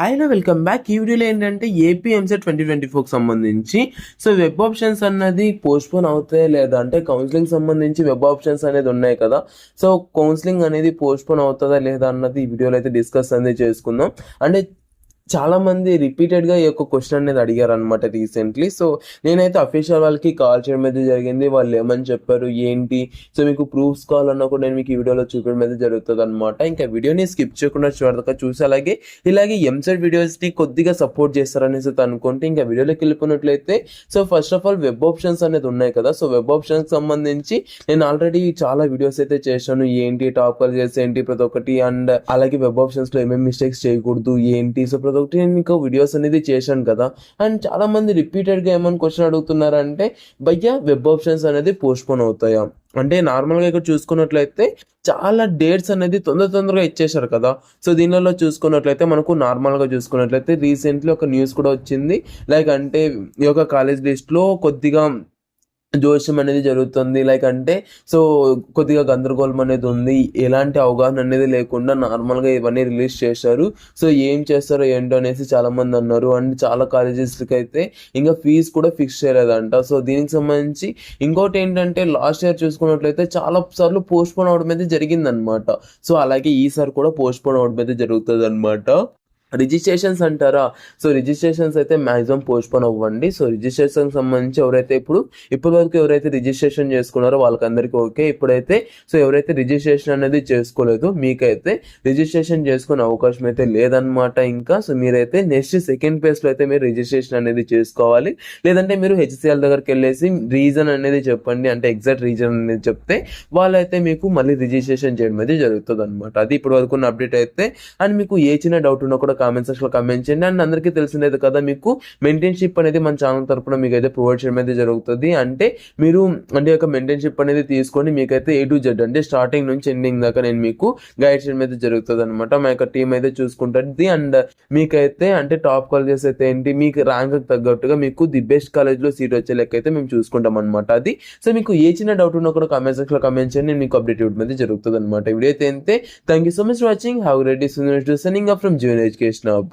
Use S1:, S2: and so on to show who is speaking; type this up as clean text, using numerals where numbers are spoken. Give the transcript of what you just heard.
S1: Hi hello welcome back. ఈ వీడియోలో ఏంటంటే ఏపీ ఎంసెట్ 2024కి సంబంధించి వెబ్ ఆప్షన్స్ అన్నది పోస్ట్పోన్ అవుతాయి లేదా అంటే కౌన్సిలింగ్ సంబంధించి వెబ్ ఆప్షన్స్ అనేది ఉన్నాయి కదా. కౌన్సిలింగ్ అనేది పోస్ట్పోన్ అవుతుందా లేదా అన్నది ఈ వీడియోలో అయితే డిస్కస్ అనేది చేసుకుందాం. అంటే చాలా మంది రిపీటెడ్గా ఈ యొక్క క్వశ్చన్ అనేది అడిగారు అనమాట రీసెంట్లీ. నేనైతే అఫీషియల్ వాళ్ళకి కాల్ చేయడం అయితే జరిగింది. వాళ్ళు ఏమని చెప్పారు ఏంటి, మీకు ప్రూఫ్స్ కావాలన్నా కూడా నేను మీకు ఈ వీడియోలో చూపించడం అయితే జరుగుతుంది అనమాట. ఇంకా వీడియోని స్కిప్ చేయకుండా చూడదాకా చూసి ఇలాగే ఎంసెట్ వీడియోస్ని కొద్దిగా సపోర్ట్ చేస్తారనేసి అనుకుంటే ఇంకా వీడియోలోకి వెళ్ళిపోయినట్లయితే first of all web options అనేది ఉన్నాయి కదా. వెబ్ ఆప్షన్స్ సంబంధించి నేను ఆల్రెడీ చాలా వీడియోస్ అయితే చేశాను. ఏంటి టాప్ కాలేజెస్ ఏంటి ప్రతి ఒక్కటి, అండ్ అలాగే వెబ్ ఆప్షన్స్లో ఏమేమి మిస్టేక్స్ చేయకూడదు ఏంటి, ప్రతి ఒక్కటి నేను మీకు వీడియోస్ అనేది చేశాను కదా. అండ్ చాలా మంది రిపీటెడ్గా ఏమని క్వశ్చన్ అడుగుతున్నారంటే భయ్యా వెబ్ ఆప్షన్స్ అనేది పోస్ట్పోన్ అవుతాయా అంటే. నార్మల్గా ఇక్కడ చూసుకున్నట్లయితే చాలా డేట్స్ అనేది తొందరగా ఇచ్చేశారు కదా. దీనిలో చూసుకున్నట్లయితే మనకు నార్మల్గా చూసుకున్నట్లయితే రీసెంట్లీ ఒక న్యూస్ కూడా వచ్చింది. లైక్ అంటే ఈ యొక్క కాలేజ్ లిస్ట్లో కొద్దిగా జోష్యం అనేది జరుగుతుంది. లైక్ అంటే కొద్దిగా గందరగోళం అనేది ఉంది. ఎలాంటి అవగాహన అనేది లేకుండా నార్మల్గా ఇవన్నీ రిలీజ్ చేశారు. ఏం చేస్తారో ఏంటో అనేసి చాలా మంది అన్నారు. అండ్ చాలా కాలేజెస్కి అయితే ఇంకా ఫీజు కూడా ఫిక్స్ చేయలేదంట. దీనికి సంబంధించి ఇంకోటి ఏంటంటే లాస్ట్ ఇయర్ చూసుకున్నట్లయితే చాలా సార్లు పోస్ట్పోన్ అవడం అయితే జరిగిందనమాట. అలాగే ఈసారి కూడా పోస్ట్పోన్ అవడం అయితే జరుగుతుంది అనమాట. రిజిస్ట్రేషన్స్ అంటారా, రిజిస్ట్రేషన్స్ అయితే మ్యాక్సిమం పోస్ట్పోన్ అవ్వండి. రిజిస్ట్రేషన్ సంబంధించి ఇప్పటి వరకు ఎవరైతే రిజిస్ట్రేషన్ చేసుకున్నారో వాళ్ళకందరికీ ఓకే. ఇప్పుడైతే ఎవరైతే రిజిస్ట్రేషన్ అనేది చేసుకోలేదు మీకైతే రిజిస్ట్రేషన్ చేసుకునే అవకాశం అయితే లేదనమాట. ఇంకా మీరైతే నెక్స్ట్ సెకండ్ ఫేజ్లో అయితే మీరు రిజిస్ట్రేషన్ అనేది చేసుకోవాలి. లేదంటే మీరు హెచ్సిఎల్ దగ్గరికి వెళ్ళేసి రీజన్ అనేది చెప్పండి, అంటే ఎగ్జాక్ట్ రీజన్ అనేది చెప్తే వాళ్ళైతే మీకు మళ్ళీ రిజిస్ట్రేషన్ చేయడం అయితే జరుగుతుంది అనమాట. అది ఇప్పటి వరకు ఉన్న అప్డేట్ అయితే. అండ్ మీకు ఏ చిన్న డౌట్ ఉన్నా కూడా కామెంట్ సెక్షన్ లో కామెంట్ చేయండి. అండ్ అందరికీ తెలిసిందే కదా మీకు మెంటర్షిప్ అనేది మన ఛానల్ తరపున మీకు అయితే ప్రొవైడ్ చేయడం అయితే జరుగుతుంది. అంటే మీరు ఒక మెంటర్షిప్ అనేది తీసుకొని మీకైతే A to Z అంటే స్టార్టింగ్ నుంచి ఎండింగ్ దాకా నేను మీకు గైడ్ చేయడం అయితే జరుగుతుంది అనమాట. మా యొక్క టీం అయితే చూసుకుంటుంది. అండ్ మీకైతే అంటే టాప్ కాలేజెస్ అయితే ఏంటి, మీకు ర్యాంక్ తగ్గట్టుగా మీకు ది బెస్ట్ కాలేజ్ లో సీట్ వచ్చే లెక్క అయితే మేము చూసుకుంటాం అనమాట. అది మీకు ఏ చిన్న డౌట్ ఉన్నా కూడా కామెంట్ సెక్షన్ లో కామెంట్ చేయండి, నేను మీకు అప్డేట్ ఇవ్వడం అయితే జరుగుతుంది అనమాట. వీడియో అయితే అంతే. Thank you so much for watching. Have great day. Signing off from Junior Education Hub.